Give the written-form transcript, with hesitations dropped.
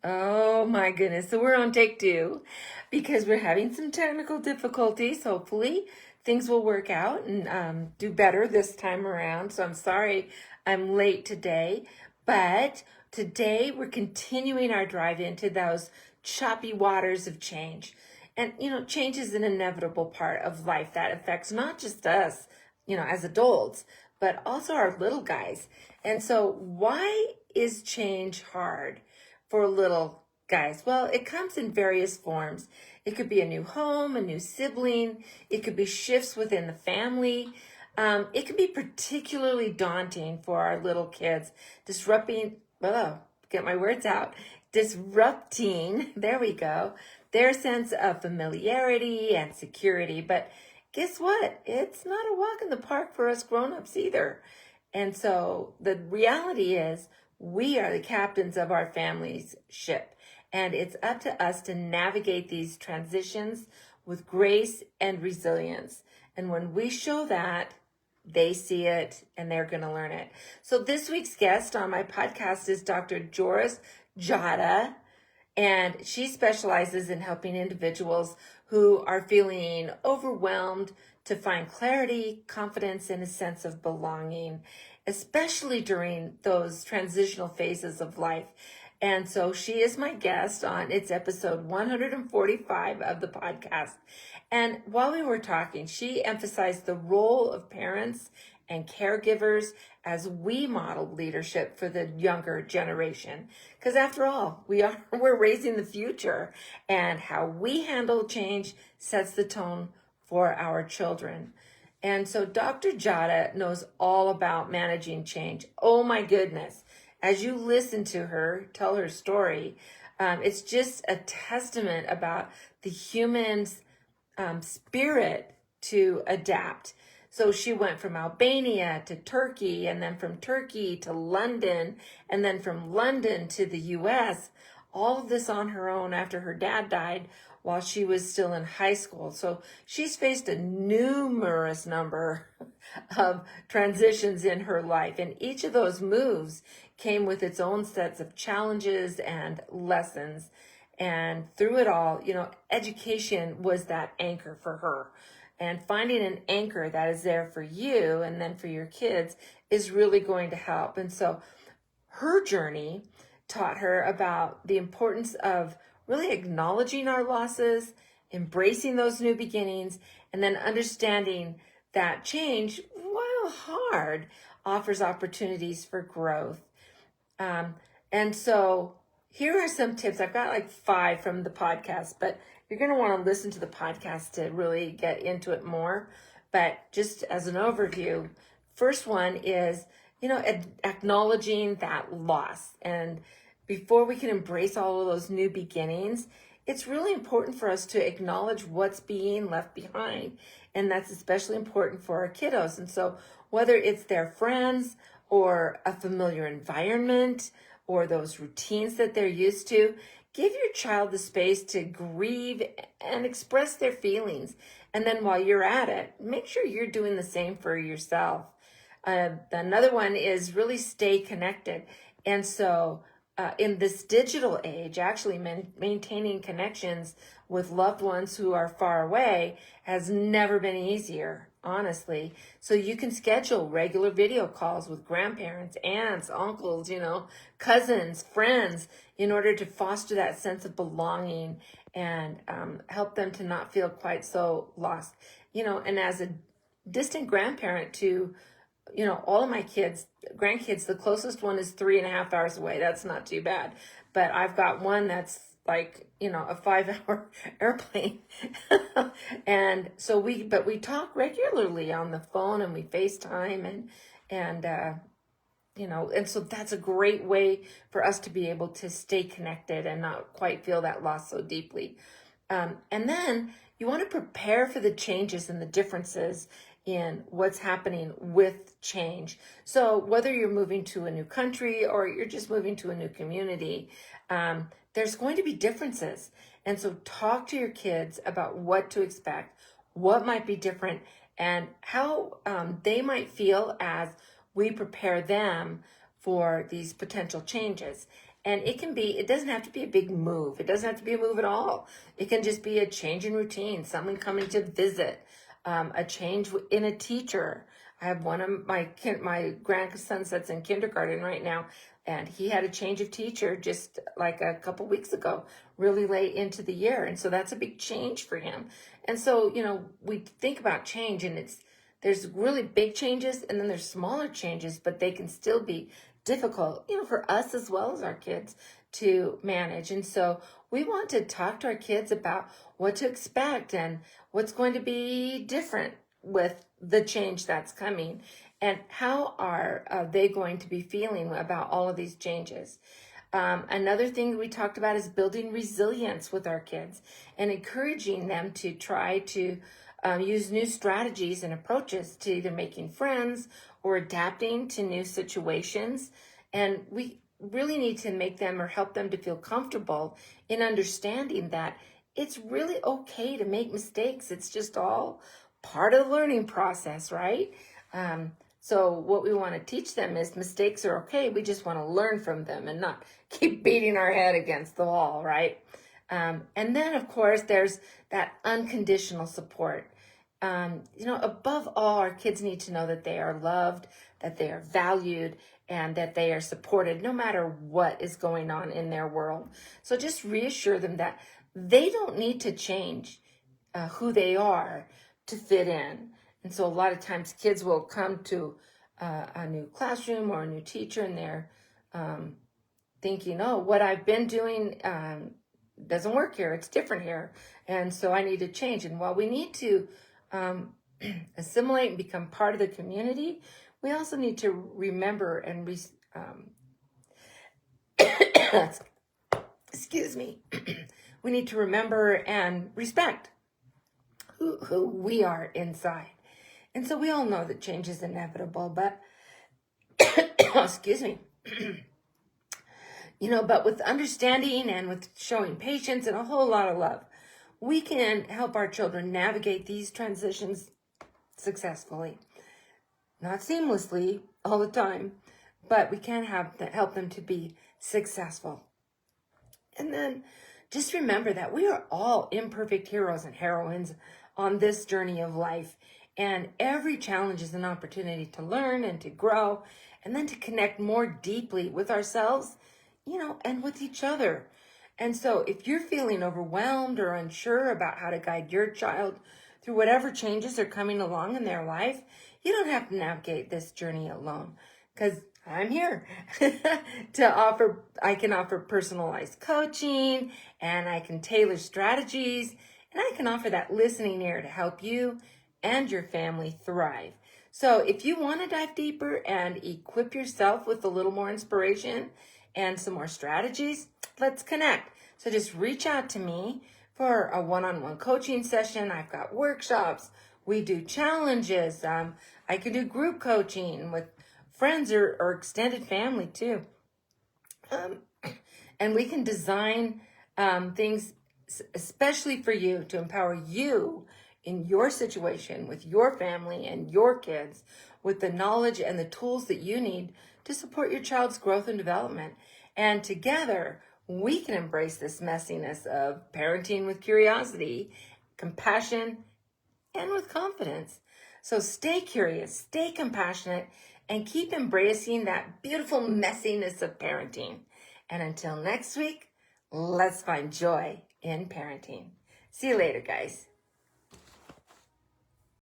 Oh my goodness. So we're on take two because we're having some technical difficulties. Hopefully things will work out and do better this time around. So I'm sorry I'm late today, but today we're continuing our drive into those choppy waters of change. And, change is an inevitable part of life that affects not just us, as adults, but also our little guys. And so why is change hard for little guys? Well, it comes in various forms. It could be a new home, a new sibling. It could be shifts within the family. It can be particularly daunting for our little kids, get my words out, disrupting, there we go, their sense of familiarity and security. But guess what? It's not a walk in the park for us grown-ups either. And so the reality is we are the captains of our family's ship. And it's up to us to navigate these transitions with grace and resilience. And when we show that, they see it and they're going to learn it. So this week's guest on my podcast is Dr. Joris Gjata, and she specializes in helping individuals who are feeling overwhelmed to find clarity, confidence, and a sense of belonging, especially during those transitional phases of life. And so she is my guest on it's episode 145 of the podcast. And while we were talking, she emphasized the role of parents and caregivers as we model leadership for the younger generation. Because after all, we're raising the future, and how we handle change sets the tone for our children. And so Dr. Gjata knows all about managing change. Oh my goodness. As you listen to her tell her story, it's just a testament about the human's spirit to adapt. So she went from Albania to Turkey, and then from Turkey to London, and then from London to the US, all of this on her own after her dad died while she was still in high school. So she's faced a numerous number of transitions in her life, and each of those moves came with its own sets of challenges and lessons. And through it all, education was that anchor for her. And finding an anchor that is there for you and then for your kids is really going to help. And so her journey taught her about the importance of really acknowledging our losses, embracing those new beginnings, and then understanding that change, while hard, offers opportunities for growth. And so here are some tips. I've got like 5 from the podcast, but you're going to want to listen to the podcast to really get into it more. But just as an overview, first one is, acknowledging that loss. And before we can embrace all of those new beginnings, it's really important for us to acknowledge what's being left behind. And that's especially important for our kiddos. And so whether it's their friends or a familiar environment or those routines that they're used to, give your child the space to grieve and express their feelings. And then while you're at it, make sure you're doing the same for yourself. Another one is really stay connected. And so in this digital age, actually maintaining connections with loved ones who are far away has never been easier, honestly. So you can schedule regular video calls with grandparents, aunts, uncles, cousins, friends, in order to foster that sense of belonging and help them to not feel quite so lost. And as a distant grandparent to all of my grandkids, the closest one is 3.5 hours away. That's not too bad. But I've got one that's like, a 5-hour airplane. And so we talk regularly on the phone, and we FaceTime and so that's a great way for us to be able to stay connected and not quite feel that loss so deeply. And then you want to prepare for the changes and the differences in what's happening with change. So whether you're moving to a new country or you're just moving to a new community, there's going to be differences. And so talk to your kids about what to expect, what might be different, and how they might feel as we prepare them for these potential changes. And it doesn't have to be a big move. It doesn't have to be a move at all. It can just be a change in routine, someone coming to visit, a change in a teacher. I have one of my grandson that's in kindergarten right now, and he had a change of teacher just like a couple weeks ago, really late into the year. And so that's a big change for him. And so, we think about change, and there's really big changes and then there's smaller changes, but they can still be difficult, for us as well as our kids to manage. And so we want to talk to our kids about what to expect and what's going to be different with the change that's coming, and how are they going to be feeling about all of these changes. Another thing we talked about is building resilience with our kids and encouraging them to try to use new strategies and approaches to either making friends or adapting to new situations. And we really need to make them or help them to feel comfortable in understanding that it's really okay to make mistakes. It's just all part of the learning process, right? So what we want to teach them is mistakes are okay. We just want to learn from them and not keep beating our head against the wall, right? And then, of course, there's that unconditional support. Above all, our kids need to know that they are loved, that they are valued, and that they are supported no matter what is going on in their world. So just reassure them that they don't need to change who they are to fit in. And so a lot of times kids will come to a new classroom or a new teacher, and they're thinking, oh, what I've been doing doesn't work here. It's different here. And so I need to change. And while we need to assimilate and become part of the community, we also need to remember and excuse me, we need to remember and respect who we are inside. And so we all know that change is inevitable, but excuse me, but with understanding and with showing patience and a whole lot of love, we can help our children navigate these transitions successfully. Not seamlessly all the time, but we can help them to be successful. And then just remember that we are all imperfect heroes and heroines on this journey of life. And every challenge is an opportunity to learn and to grow, and then to connect more deeply with ourselves, and with each other. And so if you're feeling overwhelmed or unsure about how to guide your child through whatever changes are coming along in their life, you don't have to navigate this journey alone, because I'm here I can offer personalized coaching, and I can tailor strategies, and I can offer that listening ear to help you and your family thrive. So if you want to dive deeper and equip yourself with a little more inspiration and some more strategies, let's connect. So just reach out to me for a one-on-one coaching session. I've got workshops. We do challenges. I can do group coaching with friends or extended family too. And we can design things especially for you, to empower you in your situation with your family and your kids with the knowledge and the tools that you need to support your child's growth and development. And together, we can embrace this messiness of parenting with curiosity, compassion, and with confidence. So stay curious, stay compassionate, and keep embracing that beautiful messiness of parenting. And until next week, let's find joy in parenting. See you later, guys.